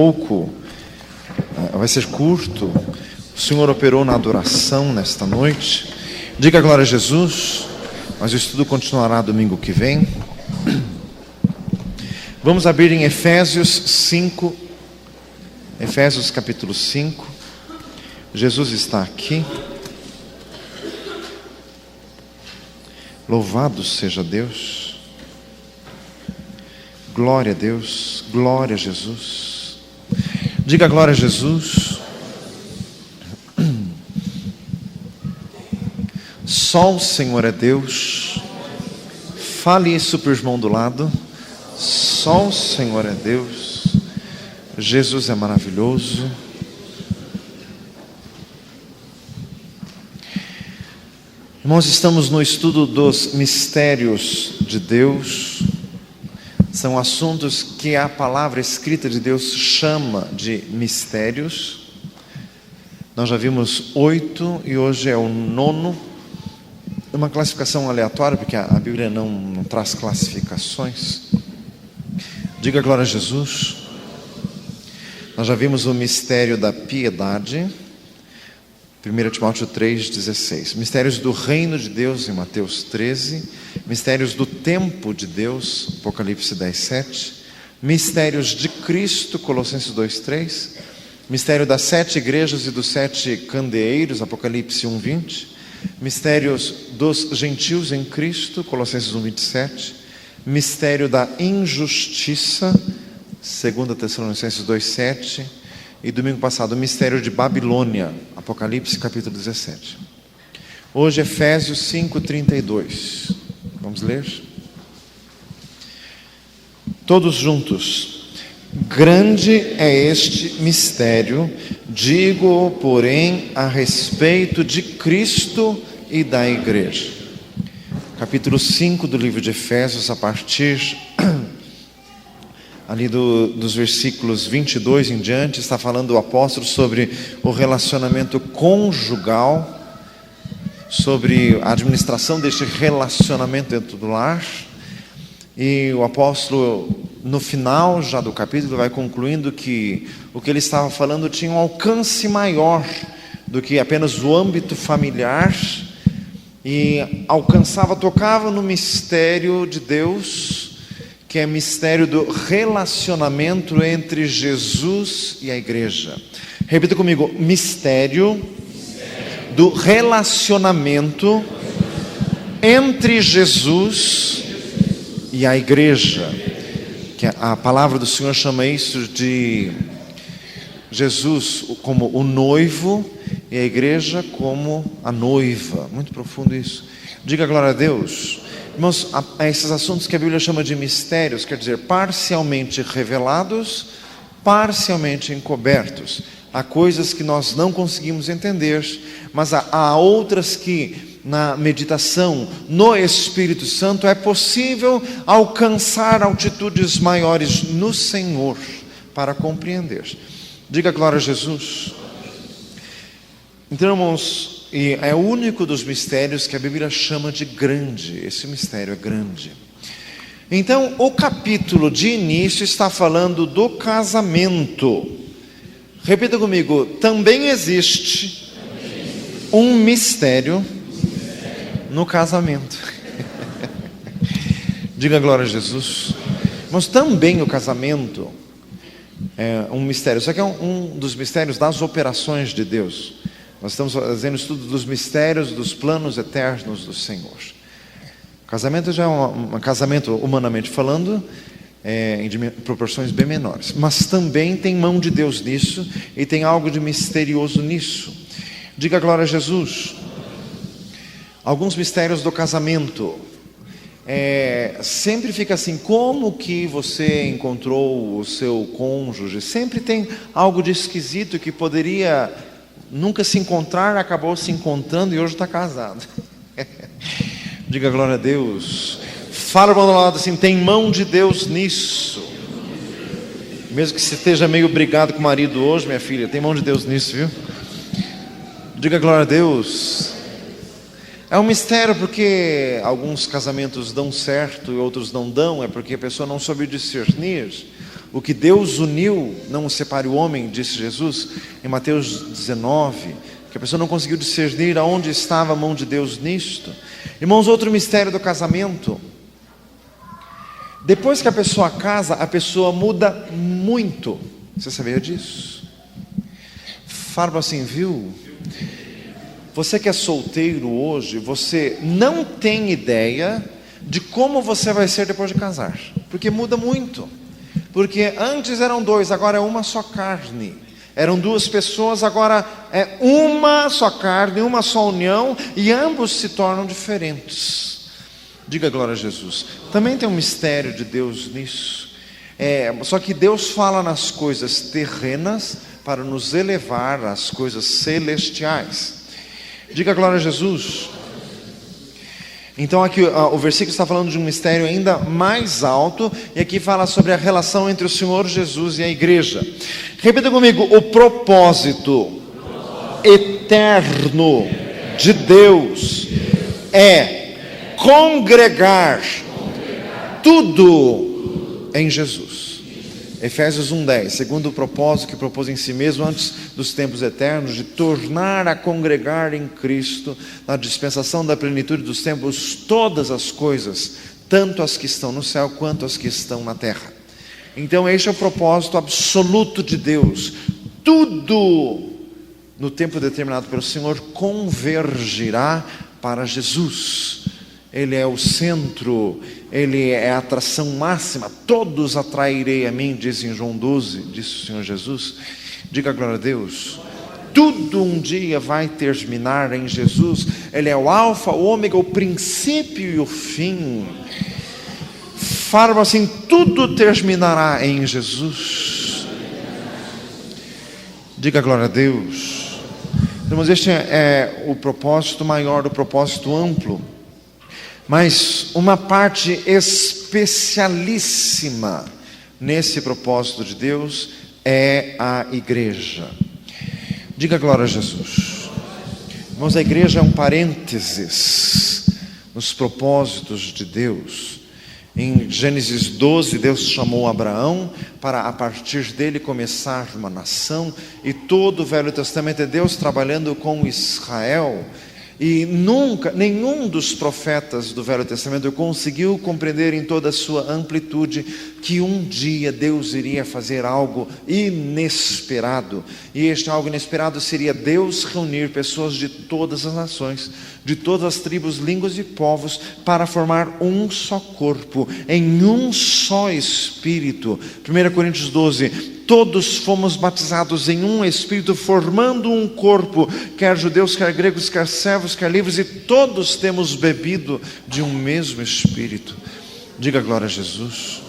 pouco, vai ser curto. O Senhor operou na adoração nesta noite. Diga glória a Jesus. Mas o estudo continuará domingo que vem. Vamos abrir em Efésios 5. Efésios capítulo 5. Jesus está aqui. Louvado seja Deus. Glória a Deus. Glória a Jesus. Diga glória a Jesus. Só o Senhor é Deus. Fale isso para o irmão do lado. Só o Senhor é Deus. Jesus é maravilhoso. Irmãos, estamos no estudo dos mistérios de Deus. São assuntos que a palavra escrita de Deus chama de mistérios. Nós já vimos 8 e hoje é o 9. Uma classificação aleatória, porque a Bíblia não traz classificações. Diga glória a Jesus. Nós já vimos o mistério da piedade, 1 Timóteo 3,16. Mistérios do reino de Deus, em Mateus 13. Mistérios do tempo de Deus, Apocalipse 10:7. Mistérios de Cristo, Colossenses 2:3. Mistério das 7 igrejas e dos 7 candeeiros, Apocalipse 1:20. Mistérios dos gentios em Cristo, Colossenses 1:27. Mistério da injustiça, 2 Tessalonicenses 2:7. E domingo passado, o mistério de Babilônia, Apocalipse capítulo 17. Hoje, Efésios 5:32. Vamos ler? Todos juntos. Grande é este mistério, digo, porém, a respeito de Cristo e da igreja. Capítulo 5 do livro de Efésios, a partir ali dos versículos 22 em diante, está falando o apóstolo sobre o relacionamento conjugal, sobre a administração deste relacionamento dentro do lar. E o apóstolo, no final já do capítulo, vai concluindo que o que ele estava falando tinha um alcance maior do que apenas o âmbito familiar, e tocava no mistério de Deus, que é mistério do relacionamento entre Jesus e a igreja. Repita comigo: mistério do relacionamento entre Jesus e a igreja. Que a palavra do Senhor chama isso de Jesus como o noivo e a igreja como a noiva. Muito profundo isso. Diga glória a Deus. Irmãos, esses assuntos que a Bíblia chama de mistérios, quer dizer, parcialmente revelados, parcialmente encobertos. Há coisas que nós não conseguimos entender, mas há outras que, na meditação no Espírito Santo, é possível alcançar altitudes maiores no Senhor para compreender. Diga glória a Jesus. Então, irmãos, e é o único dos mistérios que a Bíblia chama de grande. Esse mistério é grande. Então, o capítulo de início está falando do casamento. Repita comigo: também existe um mistério no casamento. Diga glória a Jesus. Mas também o casamento é um mistério. Isso aqui é um dos mistérios das operações de Deus. Nós estamos fazendo estudo dos mistérios, dos planos eternos do Senhor. O casamento já é um casamento, humanamente falando, em proporções bem menores. Mas também tem mão de Deus nisso, e tem algo de misterioso nisso. Diga glória a Jesus. Alguns mistérios do casamento. Sempre fica assim: como que você encontrou o seu cônjuge? Sempre tem algo de esquisito que poderia nunca se encontrar, acabou se encontrando e hoje está casado. Diga glória a Deus. Fala para o lado assim: tem mão de Deus nisso. Mesmo que você esteja meio brigado com o marido hoje, minha filha, tem mão de Deus nisso, viu? Diga glória a Deus. É um mistério porque alguns casamentos dão certo e outros não dão. É porque a pessoa não soube discernir O que Deus uniu, não separe o homem, disse Jesus em Mateus 19, que a pessoa não conseguiu discernir aonde estava a mão de Deus nisto. Irmãos, outro mistério do casamento. Depois que a pessoa casa, a pessoa muda muito. Você sabia disso? Fala assim, viu? Você que é solteiro hoje, você não tem ideia de como você vai ser depois de casar. Porque muda muito. Porque antes eram dois, agora é uma só carne. Eram duas pessoas, agora é uma só carne, uma só união, e ambos se tornam diferentes. Diga glória a Jesus. Também tem um mistério de Deus nisso. Só que Deus fala nas coisas terrenas para nos elevar às coisas celestiais. Diga glória a Jesus. Então aqui o versículo está falando de um mistério ainda mais alto, e aqui fala sobre a relação entre o Senhor Jesus e a igreja. Repita comigo: o propósito eterno de Deus é congregar tudo em Jesus. Efésios 1:10, segundo o propósito que propôs em si mesmo antes dos tempos eternos, de tornar a congregar em Cristo, na dispensação da plenitude dos tempos, todas as coisas, tanto as que estão no céu quanto as que estão na terra. Então este é o propósito absoluto de Deus. Tudo no tempo determinado pelo Senhor convergirá para Jesus. Ele é o centro, Ele é a atração máxima. Todos atrairei a mim, diz em João 12, disse o Senhor Jesus. Diga glória a Deus. Tudo um dia vai terminar em Jesus. Ele é o alfa, o ômega, o princípio e o fim. Fala assim: tudo terminará em Jesus. Diga glória a Deus. Irmãos, este é o propósito maior, o propósito amplo. Mas uma parte especialíssima nesse propósito de Deus é a igreja. Diga glória a Jesus. Irmãos, a igreja é um parênteses nos propósitos de Deus. Em Gênesis 12, Deus chamou Abraão para a partir dele começar uma nação, e todo o Velho Testamento é Deus trabalhando com Israel. E nunca, nenhum dos profetas do Velho Testamento conseguiu compreender em toda a sua amplitude que um dia Deus iria fazer algo inesperado. E este algo inesperado seria Deus reunir pessoas de todas as nações, de todas as tribos, línguas e povos, para formar um só corpo, em um só Espírito. 1 Coríntios 12. Todos fomos batizados em um Espírito, formando um corpo, quer judeus, quer gregos, quer servos, quer livres, e todos temos bebido de um mesmo Espírito. Diga glória a Jesus.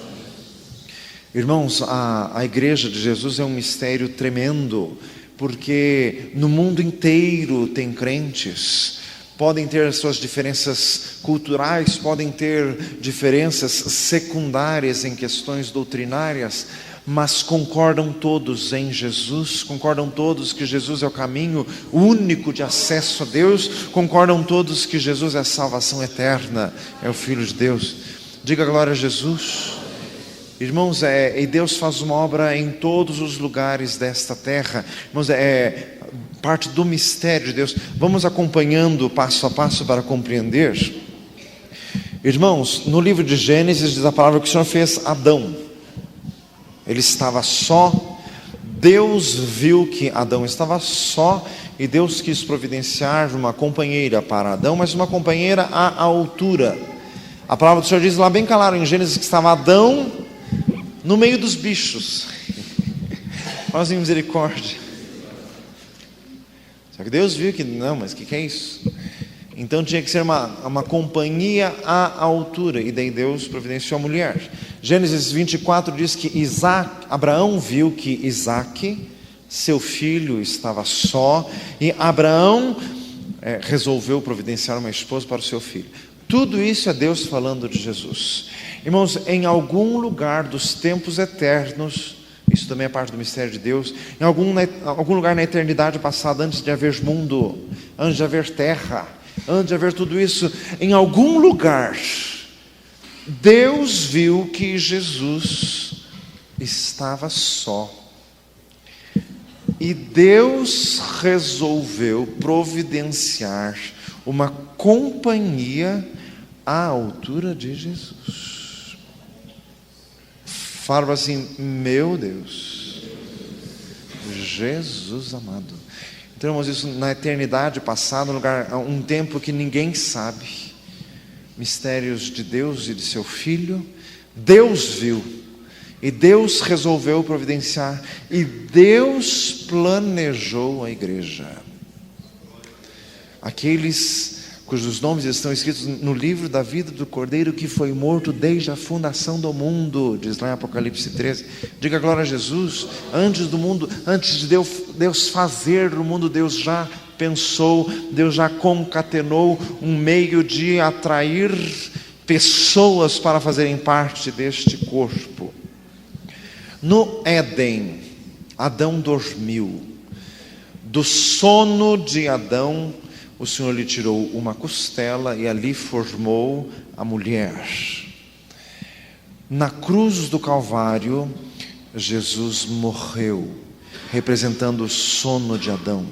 Irmãos, a igreja de Jesus é um mistério tremendo, porque no mundo inteiro tem crentes. Podem ter suas diferenças culturais, podem ter diferenças secundárias em questões doutrinárias, mas concordam todos em Jesus, concordam todos que Jesus é o caminho único de acesso a Deus, concordam todos que Jesus é a salvação eterna, é o Filho de Deus. Diga glória a Jesus. Irmãos, e Deus faz uma obra em todos os lugares desta terra. Irmãos, é parte do mistério de Deus. Vamos acompanhando passo a passo para compreender. Irmãos, no livro de Gênesis diz a palavra que o Senhor fez Adão. Ele estava só. Deus viu que Adão estava só, e Deus quis providenciar uma companheira para Adão, mas uma companheira à altura. A palavra do Senhor diz lá bem claro em Gênesis que estava Adão no meio dos bichos. Fala assim, misericórdia. Só que Deus viu que não, mas o que é isso? Então tinha que ser uma companhia à altura, e daí Deus providenciou a mulher. Gênesis 24 diz que Abraão viu que Isaque, seu filho, estava só, e Abraão resolveu providenciar uma esposa para o seu filho. Tudo isso é Deus falando de Jesus. Irmãos, em algum lugar dos tempos eternos, isso também é parte do mistério de Deus, em algum lugar na eternidade passada, antes de haver mundo, antes de haver terra, antes de haver tudo isso, em algum lugar, Deus viu que Jesus estava só. E Deus resolveu providenciar uma companhia à altura de Jesus. Fala assim: meu Deus, Jesus amado. Então, irmãos, isso na eternidade passada, um tempo que ninguém sabe, mistérios de Deus e de seu Filho, Deus viu, e Deus resolveu providenciar, e Deus planejou a igreja. Aqueles cujos nomes estão escritos no livro da vida do Cordeiro que foi morto desde a fundação do mundo, diz lá em Apocalipse 13. Diga glória a Jesus. Antes do mundo, antes de Deus fazer o mundo, Deus já pensou, Deus já concatenou um meio de atrair pessoas para fazerem parte deste corpo. No Éden, Adão dormiu. Do sono de Adão, o Senhor lhe tirou uma costela e ali formou a mulher. Na cruz do Calvário, Jesus morreu, representando o sono de Adão.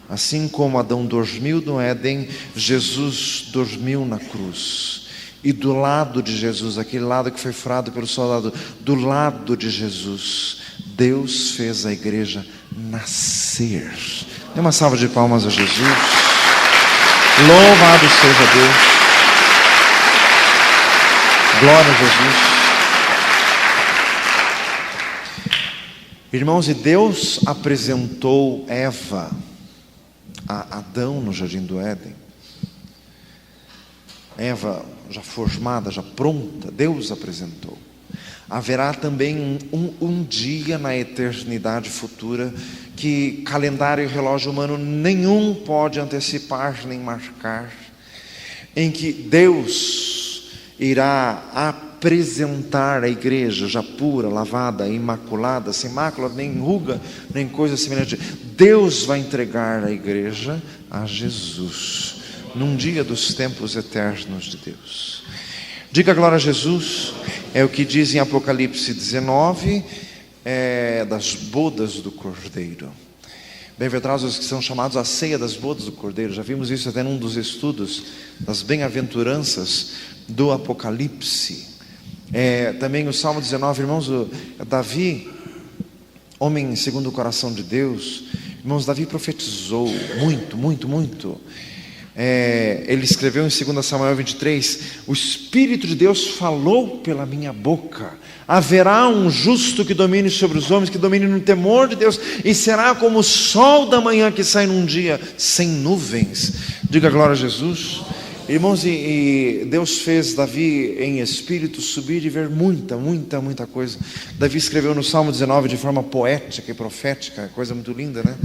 Assim como Adão dormiu no Éden, Jesus dormiu na cruz. E do lado de Jesus, aquele lado que foi furado pelo soldado, do lado de Jesus, Deus fez a igreja nascer. Dê uma salva de palmas a Jesus. Louvado seja Deus. Glória a Jesus. Irmãos, e Deus apresentou Eva a Adão no jardim do Éden. Eva já formada, já pronta, Deus apresentou. Haverá também um dia na eternidade futura que calendário e relógio humano nenhum pode antecipar nem marcar, em que Deus irá apresentar a igreja já pura, lavada, imaculada, sem mácula, nem ruga, nem coisa semelhante. Deus vai entregar a igreja a Jesus, num dia dos tempos eternos de Deus. Diga glória a Jesus. É o que diz em Apocalipse 19, das bodas do Cordeiro. Bem-aventurados os que são chamados à ceia das bodas do Cordeiro. Já vimos isso até num dos estudos das bem-aventuranças do Apocalipse. Também o Salmo 19, irmãos, Davi, homem segundo o coração de Deus, irmãos, Davi profetizou muito. Ele escreveu em 2 Samuel 23: o Espírito de Deus falou pela minha boca. Haverá um justo que domine sobre os homens, que domine no temor de Deus, e será como o sol da manhã que sai num dia sem nuvens. Diga glória a Jesus. Irmãos, e Deus fez Davi em espírito subir e ver muita coisa. Davi escreveu no Salmo 19 de forma poética e profética, coisa muito linda, né?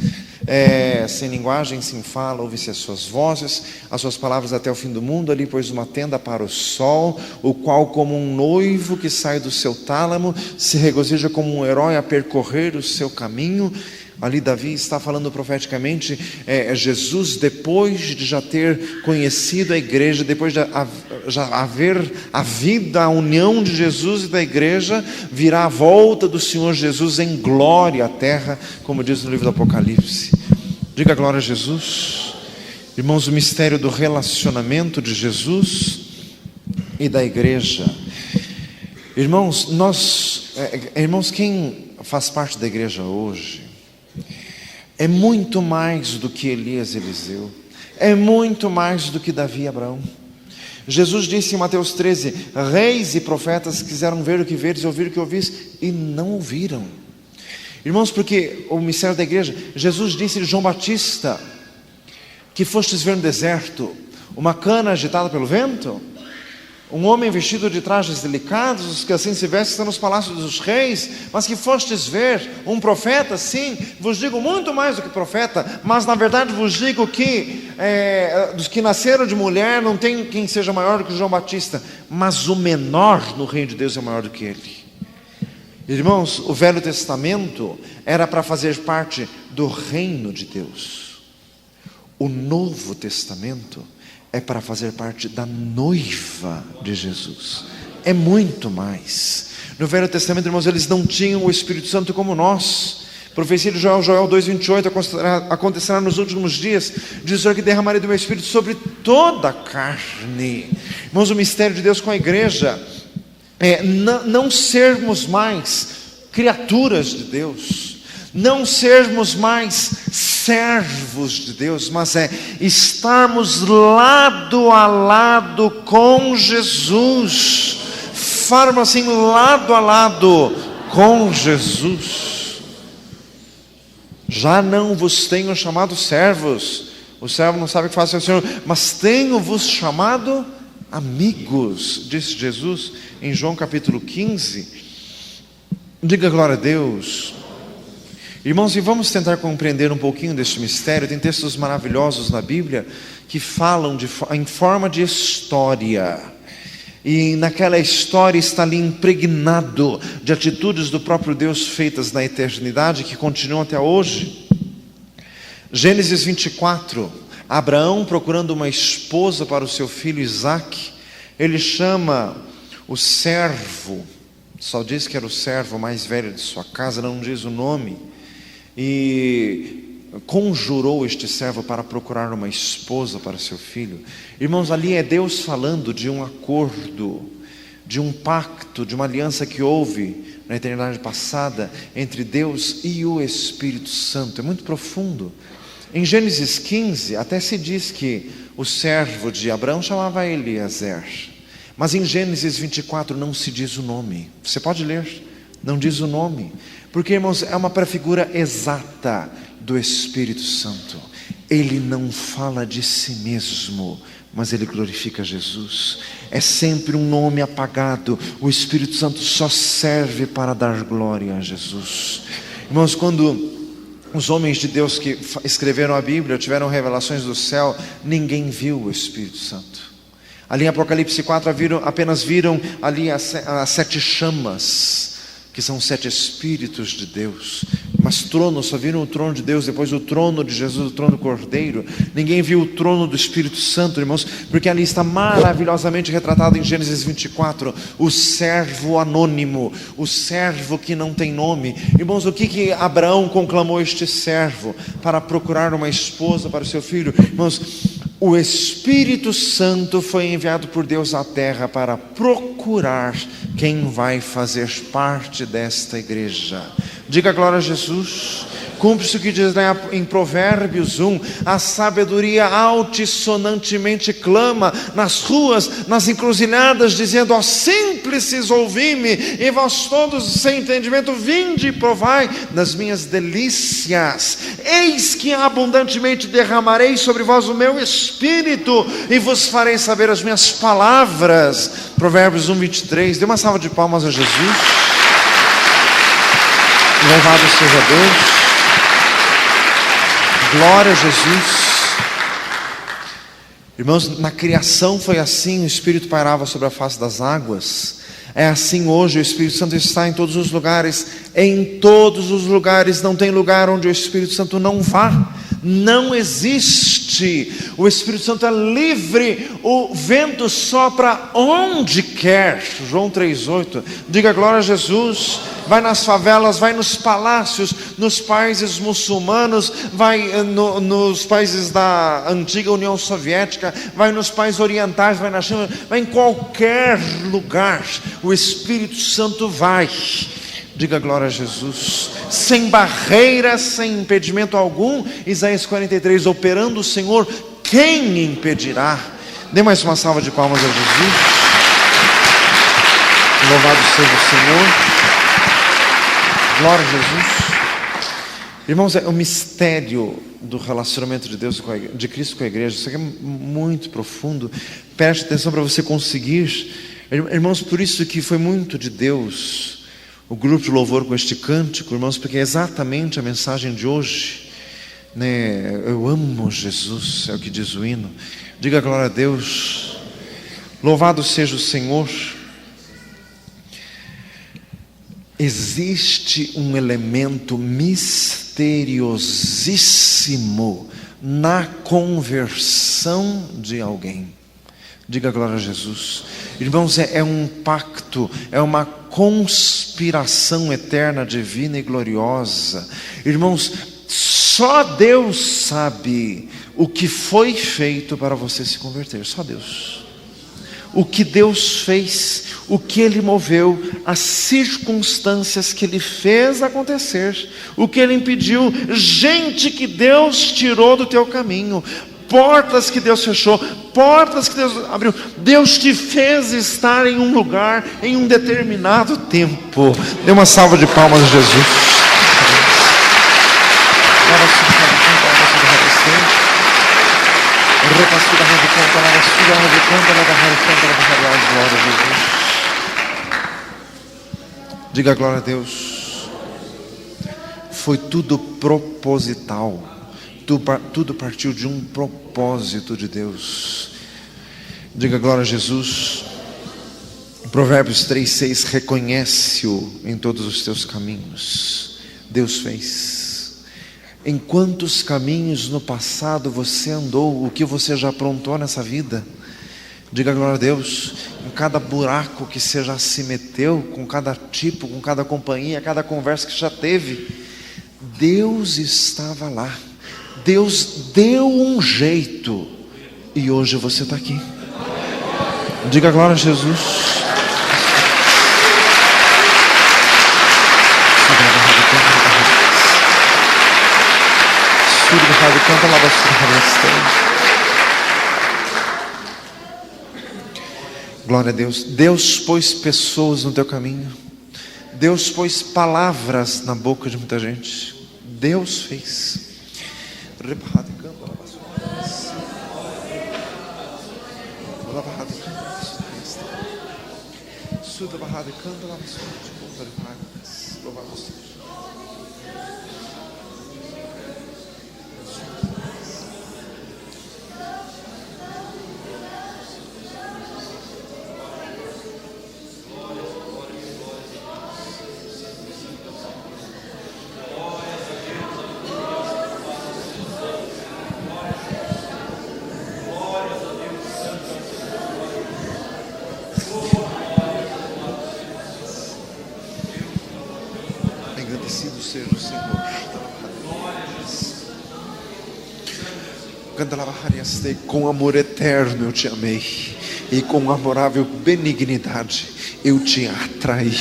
Sem linguagem, sem fala, ouve-se as suas vozes, as suas palavras até o fim do mundo. Ali pôs uma tenda para o sol, o qual como um noivo que sai do seu tálamo, se regozija como um herói a percorrer o seu caminho. Ali Davi está falando profeticamente, Jesus, depois de já ter conhecido a igreja, depois de já haver a vida, a união de Jesus e da igreja, virá a volta do Senhor Jesus em glória à terra, como diz no livro do Apocalipse. Diga glória a Jesus. Irmãos, o mistério do relacionamento de Jesus e da igreja. Irmãos, quem faz parte da igreja hoje é muito mais do que Elias e Eliseu, é muito mais do que Davi e Abraão. Jesus disse em Mateus 13: reis e profetas quiseram ver o que veres e ouvir o que ouvis, e não ouviram. Irmãos, porque o mistério da igreja, Jesus disse de João Batista: que fostes ver no deserto uma cana agitada pelo vento, um homem vestido de trajes delicados, os que assim se vestem estão nos palácios dos reis. Mas que fostes ver um profeta, sim, vos digo muito mais do que profeta, mas na verdade vos digo que dos que nasceram de mulher não tem quem seja maior do que João Batista, mas o menor no reino de Deus é maior do que ele. Irmãos, o Velho Testamento era para fazer parte do reino de Deus. O Novo Testamento é para fazer parte da noiva de Jesus. é muito mais. No Velho Testamento, irmãos, eles não tinham o Espírito Santo como nós. Profecia de Joel 2:28, acontecerá nos últimos dias, diz o Senhor, que derramarei do meu Espírito sobre toda a carne. Irmãos, o mistério de Deus com a igreja é não sermos mais criaturas de Deus, não sermos mais servos de Deus, mas é estarmos lado a lado com Jesus. Farmos assim, lado a lado com Jesus. Já não vos tenho chamado servos, o servo não sabe o que faz o Senhor, mas tenho-vos chamado amigos, disse Jesus em João capítulo 15. Diga glória a Deus. Irmãos, e vamos tentar compreender um pouquinho deste mistério. Tem textos maravilhosos na Bíblia que falam em forma de história. E naquela história está ali impregnado de atitudes do próprio Deus feitas na eternidade, que continuam até hoje. Gênesis 24, Abraão procurando uma esposa para o seu filho Isaque, ele chama o servo, só diz que era o servo mais velho de sua casa, não diz o nome, e conjurou este servo para procurar uma esposa para seu filho. Irmãos, ali é Deus falando de um acordo, de um pacto, de uma aliança que houve na eternidade passada entre Deus e o Espírito Santo. É muito profundo. Em Gênesis 15 até se diz que o servo de Abraão chamava Eliezer, mas em Gênesis 24 não se diz o nome. Você pode ler, não diz o nome, porque, irmãos, é uma prefigura exata do Espírito Santo. Ele não fala de si mesmo, mas ele glorifica Jesus. É sempre um nome apagado. O Espírito Santo só serve para dar glória a Jesus. Irmãos, quando os homens de Deus que escreveram a Bíblia tiveram revelações do céu, ninguém viu o Espírito Santo. Ali em Apocalipse 4 apenas viram ali as 7 chamas, que são 7 Espíritos de Deus. Mas tronos, só viram o trono de Deus, depois o trono de Jesus, o trono do Cordeiro. Ninguém viu o trono do Espírito Santo, irmãos, porque ali está maravilhosamente retratado em Gênesis 24, o servo anônimo, o servo que não tem nome. Irmãos, o que Abraão conclamou este servo para procurar uma esposa para o seu filho? Irmãos, o Espírito Santo foi enviado por Deus à terra para procurar quem vai fazer parte desta igreja. Diga glória a Jesus. Cumpre-se o que diz em Provérbios 1: a sabedoria altissonantemente clama nas ruas, nas encruzilhadas, dizendo: ó simples, ouvi-me, e vós todos sem entendimento, vinde e provai das minhas delícias. Eis que abundantemente derramarei sobre vós o meu espírito, e vos farei saber as minhas palavras. Provérbios 1:23. Dê uma salva de palmas a Jesus. Louvado seja Deus. Glória a Jesus. Irmãos, na criação foi assim, o Espírito pairava sobre a face das águas. É assim hoje, o Espírito Santo está em todos os lugares. Em todos os lugares, não tem lugar onde o Espírito Santo não vá. Não existe. O Espírito Santo é livre, o vento sopra onde quer. João 3:8. Diga glória a Jesus. Vai nas favelas, vai nos palácios, nos países muçulmanos, vai nos países da antiga União Soviética, vai nos países orientais, vai na China, vai em qualquer lugar, o Espírito Santo vai. Diga glória a Jesus. Sem barreiras, sem impedimento algum. Isaías 43, operando o Senhor, quem impedirá? Dê mais uma salva de palmas a Jesus. Louvado seja o Senhor. Glória a Jesus. Irmãos, é o mistério do relacionamento de Deus, de Cristo com a igreja. Isso aqui é muito profundo. Preste atenção para você conseguir. Irmãos, por isso que foi muito de Deus o grupo de louvor com este cântico, irmãos, porque é exatamente a mensagem de hoje, né? Eu amo Jesus, é o que diz o hino. Diga glória a Deus. Louvado seja o Senhor. Existe um elemento misteriosíssimo na conversão de alguém. Diga glória a Jesus. Irmãos, é um pacto, é uma conspiração eterna, divina e gloriosa. Irmãos, só Deus sabe o que foi feito para você se converter. Só Deus. O que Deus fez, o que Ele moveu, as circunstâncias que Ele fez acontecer, o que Ele impediu, gente que Deus tirou do teu caminho, portas que Deus fechou, portas que Deus abriu. Deus te fez estar em um lugar, em um determinado tempo. Dê uma salva de palmas a Jesus. Diga glória a Deus. Foi tudo proposital. Tudo partiu de um propósito de Deus. Diga glória a Jesus. Provérbios 3:6, reconhece-o em todos os teus caminhos. Deus fez. Em quantos caminhos no passado você andou? O que você já aprontou nessa vida? Diga glória a Deus. Em cada buraco que você já se meteu, com cada tipo, com cada companhia, cada conversa que já teve, Deus estava lá. Deus deu um jeito e hoje você está aqui. Diga glória a Jesus. Glória a Deus. Deus pôs pessoas no teu caminho. Deus pôs palavras na boca de muita gente. Deus fez. Agradecido seja o Senhor. Com amor eterno eu te amei, e com amorável benignidade eu te atraí.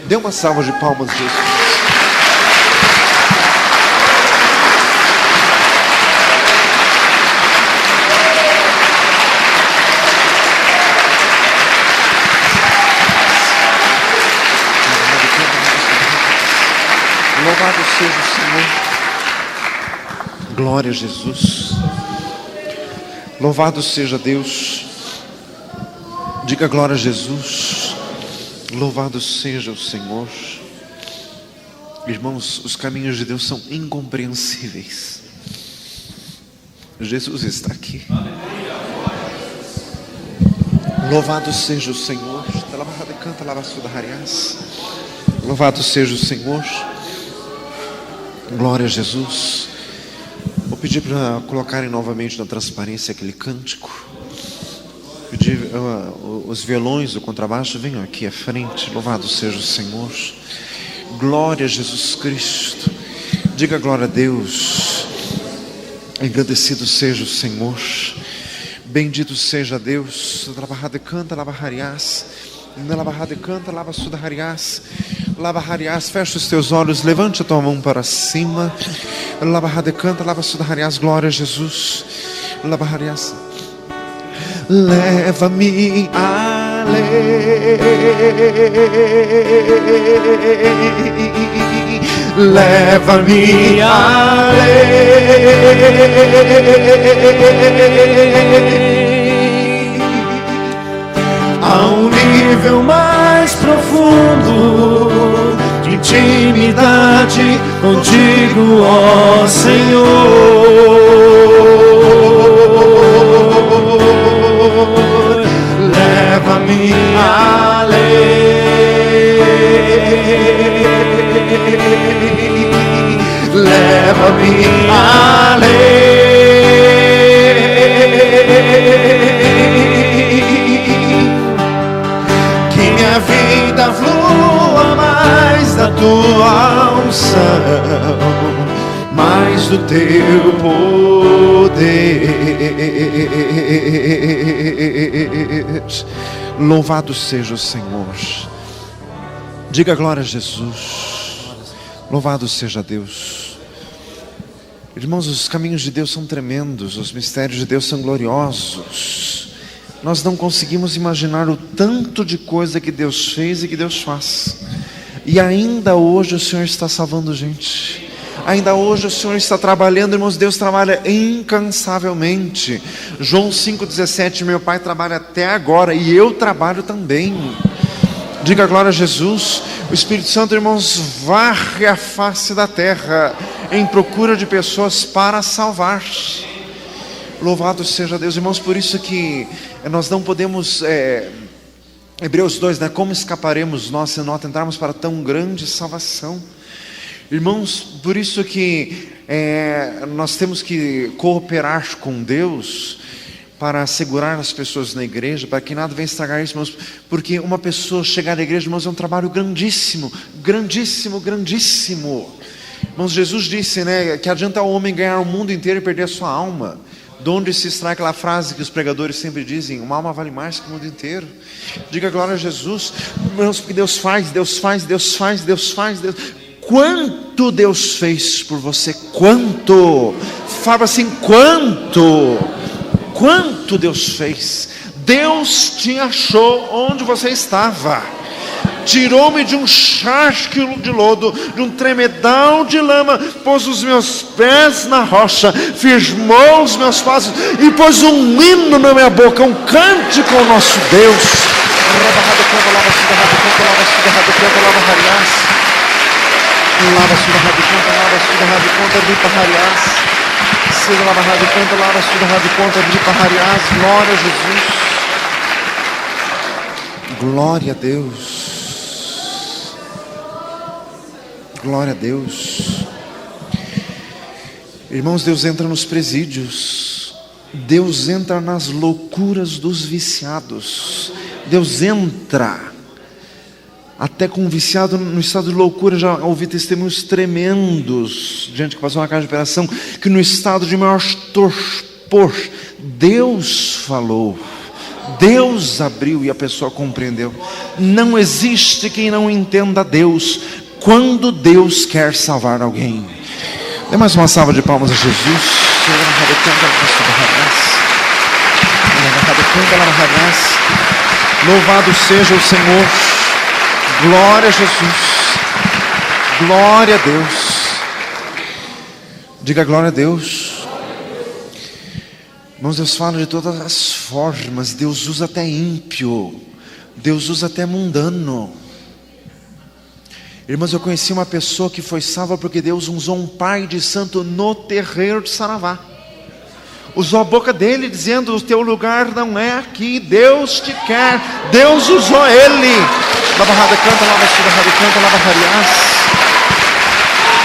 Dê uma salva de palmas, Jesus. Louvado seja o Senhor. Glória a Jesus. Louvado seja Deus. Diga glória a Jesus. Louvado seja o Senhor. Irmãos, os caminhos de Deus são incompreensíveis. Jesus está aqui. Louvado seja o Senhor. Louvado seja o Senhor. Glória a Jesus. Vou pedir para colocarem novamente na transparência aquele cântico. Pedir os violões, o contrabaixo, venham aqui à frente. Louvado seja o Senhor. Glória a Jesus Cristo. Diga glória a Deus. Engrandecido seja o Senhor. Bendito seja Deus. Canta, lavahariás. Canta, lavasudahariás. Lavahariás, fecha os teus olhos, levante a tua mão para cima. Lavahariás, lavasudahariás, glória a Jesus. Lavahariás. Leva-me além. Leva-me além, a um nível mais profundo de intimidade contigo, ó Senhor. Leva-me além, leva-me além. tua unção, mais do teu poder. Louvado seja o Senhor. Diga glória a Jesus. Louvado seja Deus. Irmãos, os caminhos de Deus são tremendos, os mistérios de Deus são gloriosos. Nós não conseguimos imaginar o tanto de coisa que Deus fez e que Deus faz. E ainda hoje o Senhor está salvando gente. Ainda hoje o Senhor está trabalhando, irmãos. Deus trabalha incansavelmente. João 5,17, meu Pai trabalha até agora e eu trabalho também. Diga glória a Jesus. O Espírito Santo, irmãos, varre a face da terra em procura de pessoas para salvar. Louvado seja Deus, irmãos. Por isso que nós não podemos, Hebreus 2, né? Como escaparemos nós se não atentarmos para tão grande salvação? Irmãos, por isso que nós temos que cooperar com Deus para assegurar as pessoas na igreja, para que nada venha estragar isso, irmãos, porque uma pessoa chegar na igreja, irmãos, é um trabalho grandíssimo, grandíssimo, grandíssimo. Irmãos, Jesus disse, né, que adianta o homem ganhar o mundo inteiro e perder a sua alma. De onde se extrai aquela frase que os pregadores sempre dizem: uma alma vale mais que o mundo inteiro. Diga glória a Jesus, irmãos, porque Deus faz, Deus faz, Deus faz, Deus faz, Deus... Quanto Deus fez por você? Quanto? Fala assim, quanto? Quanto Deus fez? Deus te achou onde você estava. Tirou-me de um charco de lodo, de um tremedal de lama, pôs os meus pés na rocha, firmou os meus passos e pôs um hino na minha boca, um cântico ao nosso Deus. Lava sua rádio conta, lava sua rádio conta, de parrariás. Seja lava rádio conta, lava sua rádio conta, de parrariás. Glória a Jesus. Glória a Deus. Glória a Deus. Irmãos, Deus entra nos presídios. Deus entra nas loucuras dos viciados. Deus entra até com um viciado no estado de loucura. Já ouvi testemunhos tremendos de gente que passou uma casa de operação, que no estado de maior torpor, Deus falou, Deus abriu e a pessoa compreendeu. Não existe quem não entenda Deus quando Deus quer salvar alguém. Dê mais uma salva de palmas a Jesus. Louvado seja o Senhor. Glória a Jesus. Glória a Deus. Diga glória a Deus. Irmãos, Deus fala de todas as formas. Deus usa até ímpio. Deus usa até mundano. Irmãos, eu conheci uma pessoa que foi salva porque Deus usou um pai de santo no terreiro de Saravá. Usou a boca dele dizendo: o teu lugar não é aqui, Deus te quer. Deus usou ele. Lava rádio canta, lava sua rádio canta, lava rariás.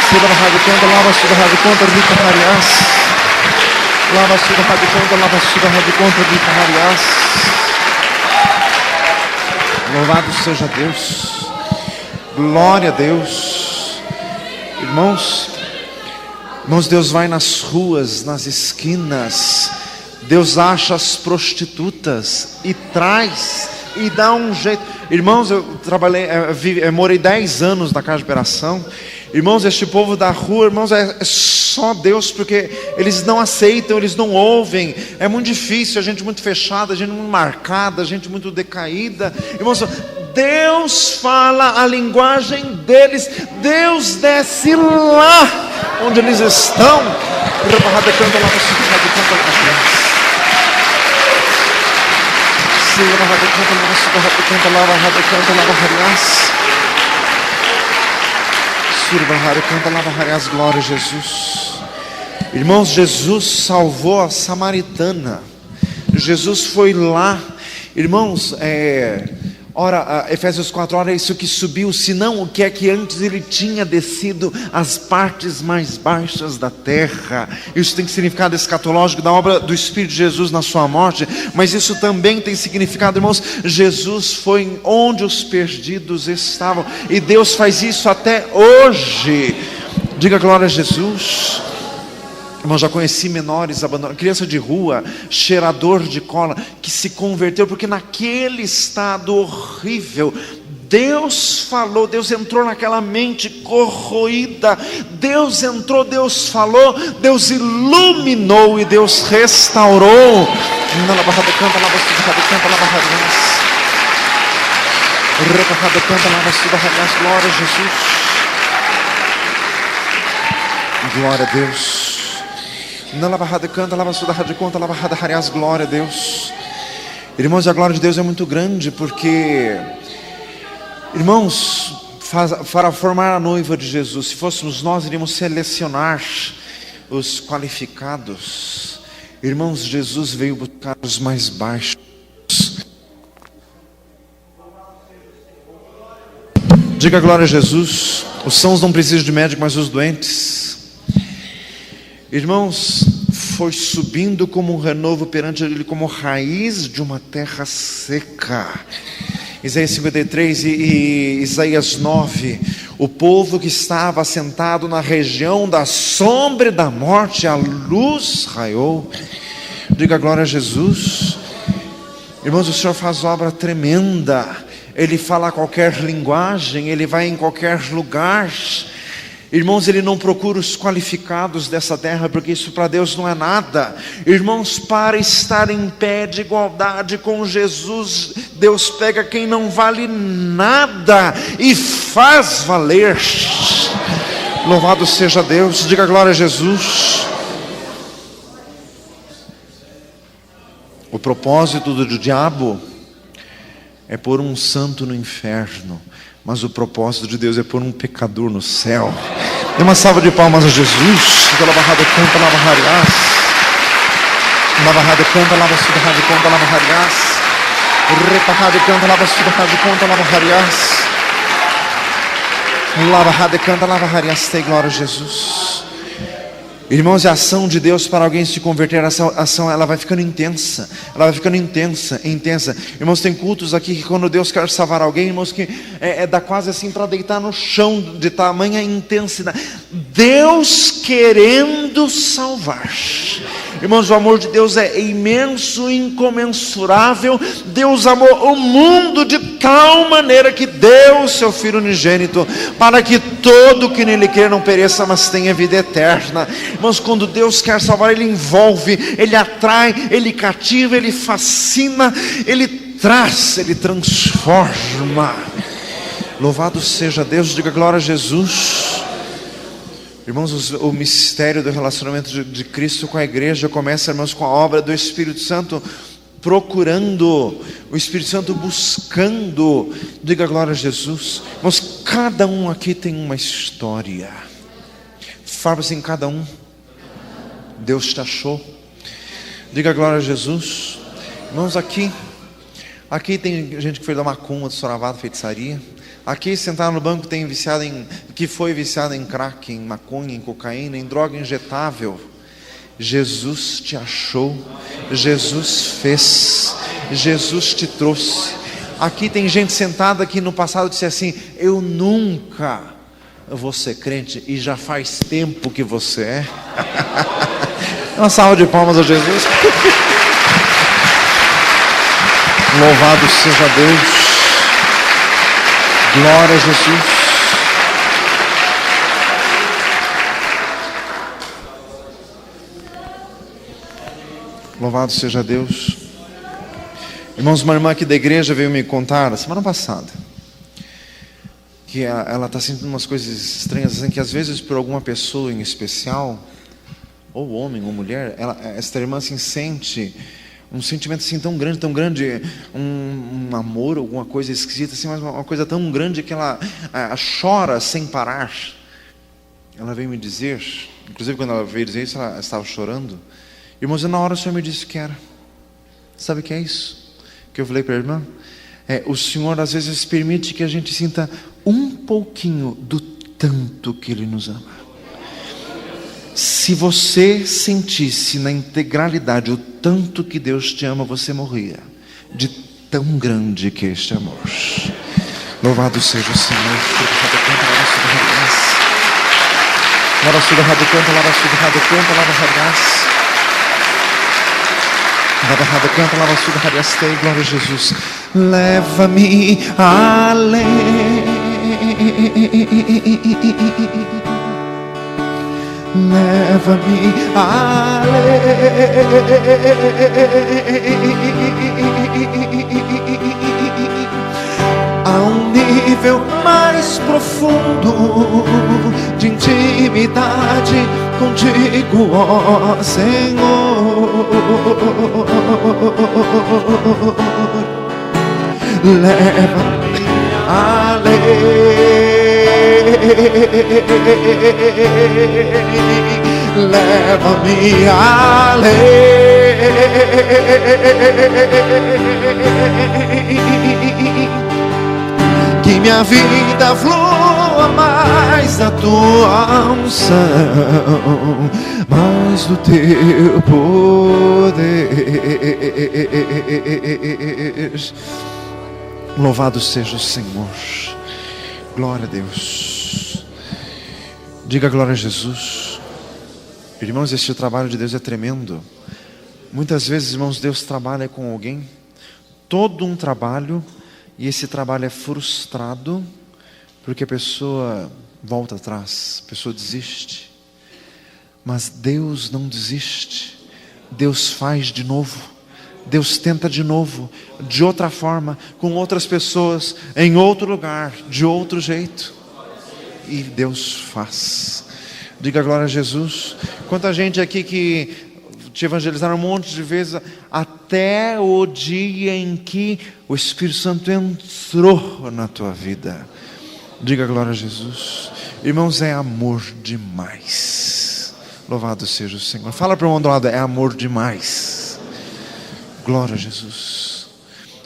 Se lava rádio canta, lava sua rádio conta, rica rariás. Lava sua rádio canta, lava sua rádio conta, rica rariás. Louvado seja Deus. Glória a Deus. Irmãos, Deus vai nas ruas, nas esquinas. Deus acha as prostitutas e traz e dá um jeito. Irmãos, eu morei 10 anos na casa de operação. Irmãos, este povo da rua, irmãos, é só Deus, porque eles não aceitam, eles não ouvem. É muito difícil, a gente muito fechada, a gente muito marcada, a gente muito decaída. Irmãos, Deus fala a linguagem deles. Deus desce lá onde eles estão. Glória a Jesus. Irmãos, Jesus salvou a samaritana. Jesus foi lá. Irmãos, Ora, Efésios 4, ora isso que subiu, senão o que é que antes ele tinha descido às partes mais baixas da terra. Isso tem significado escatológico da obra do Espírito de Jesus na sua morte, mas isso também tem significado, irmãos, Jesus foi onde os perdidos estavam, e Deus faz isso até hoje. Diga glória a Jesus. Irmão, já conheci menores abandonados, criança de rua, cheirador de cola, que se converteu, porque naquele estado horrível, Deus falou, Deus entrou naquela mente corroída, Deus entrou, Deus falou, Deus iluminou e Deus restaurou. Glória a Jesus. Glória a Deus. Glória a Deus. Irmãos, a glória de Deus é muito grande, porque, irmãos, para formar a noiva de Jesus, se fôssemos nós, iríamos selecionar os qualificados. Irmãos, Jesus veio buscar os mais baixos. Diga glória a Jesus. Os sãos não precisam de médico, mas os doentes. Irmãos, foi subindo como um renovo perante ele, como raiz de uma terra seca. Isaías 53 e Isaías 9. O povo que estava assentado na região da sombra e da morte, a luz raiou. Diga glória a Jesus. Irmãos, o Senhor faz obra tremenda. Ele fala qualquer linguagem, Ele vai em qualquer lugar. Irmãos, Ele não procura os qualificados dessa terra, porque isso para Deus não é nada. Irmãos, para estar em pé de igualdade com Jesus, Deus pega quem não vale nada e faz valer. Louvado seja Deus. Diga glória a Jesus. O propósito do diabo é pôr um santo no inferno, mas o propósito de Deus é pôr um pecador no céu. Dê uma salva de palmas a Jesus. Aquela barrada canta, lava hariás. Lava rada canta, lava suda rada conta, lava hariás. Reparrada canta, lava suda rada conta, lava hariás. Lava rada canta, lava hariás. Tem glória a Jesus. Irmãos, a ação de Deus para alguém se converter, essa ação ela vai ficando intensa, ela vai ficando intensa. Irmãos, tem cultos aqui que quando Deus quer salvar alguém, irmãos, que dá quase assim para deitar no chão de tamanha intensidade. Deus querendo salvar. Irmãos, o amor de Deus é imenso, incomensurável. Deus amou o mundo de tal maneira que deu o seu Filho unigênito, para que todo que nele crer não pereça, mas tenha vida eterna. Irmãos, quando Deus quer salvar, Ele envolve, Ele atrai, Ele cativa, Ele fascina, Ele traz, Ele transforma. Louvado seja Deus. Diga glória a Jesus. Irmãos, o mistério do relacionamento de Cristo com a igreja começa, irmãos, com a obra do Espírito Santo, procurando, o Espírito Santo buscando. Diga glória a Jesus. Irmãos, cada um aqui tem uma história. Fala assim, cada um. Deus te achou. Diga glória a Jesus. Irmãos, aqui tem gente que fez da macumba, do soravado, feitiçaria. Aqui sentado no banco tem que foi viciado em crack, em maconha, em cocaína, em droga injetável. Jesus te achou, Jesus fez, Jesus te trouxe. Aqui tem gente sentada que no passado disse assim: eu nunca vou ser crente, e já faz tempo que você é. Uma salva de palmas a Jesus. Louvado seja Deus. Glória a Jesus. Louvado seja Deus. Irmãos, uma irmã aqui da igreja veio me contar semana passada que ela está sentindo umas coisas estranhas, assim, que às vezes por alguma pessoa em especial, ou homem ou mulher, esta irmã assim, sente um sentimento assim tão grande, um amor, alguma coisa esquisita assim, mas uma coisa tão grande que ela chora sem parar. Ela veio me dizer, inclusive quando ela veio dizer isso, ela estava chorando. Irmãos, e na hora o Senhor me disse que era. Sabe o que é isso? Que eu falei para a irmã? O Senhor às vezes permite que a gente sinta um pouquinho do tanto que Ele nos ama. Se você sentisse na integralidade o tanto que Deus te ama, você morria, de tão grande que é este amor. Louvado seja o Senhor. Glória a Jesus. Leva-me além. Leva-me a um nível mais profundo de intimidade contigo, ó Senhor. Leva-me além. Leva-me além. Que minha vida flua mais da tua unção, mais do teu poder. Louvado seja o Senhor. Glória a Deus. Diga glória a Jesus. Irmãos, este trabalho de Deus é tremendo. Muitas vezes, irmãos, Deus trabalha com alguém, todo um trabalho, e esse trabalho é frustrado, porque a pessoa volta atrás, a pessoa desiste. Mas Deus não desiste. Deus faz de novo. Deus tenta de novo, de outra forma, com outras pessoas, em outro lugar, de outro jeito. E Deus faz. Diga glória a Jesus. Quanta gente aqui que te evangelizaram um monte de vezes, até o dia em que o Espírito Santo entrou na tua vida. Diga glória a Jesus. Irmãos, é amor demais. Louvado seja o Senhor. Fala para o irmão do lado, é amor demais. Glória a Jesus.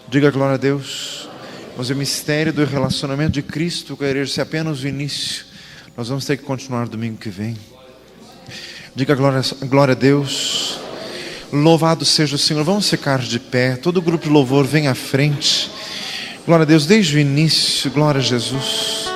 Diga glória a Deus. Mas o mistério do relacionamento de Cristo com a igreja é apenas o início. Nós vamos ter que continuar domingo que vem. Diga glória a Deus. Louvado seja o Senhor. Vamos ficar de pé. Todo o grupo de louvor vem à frente. Glória a Deus desde o início. Glória a Jesus.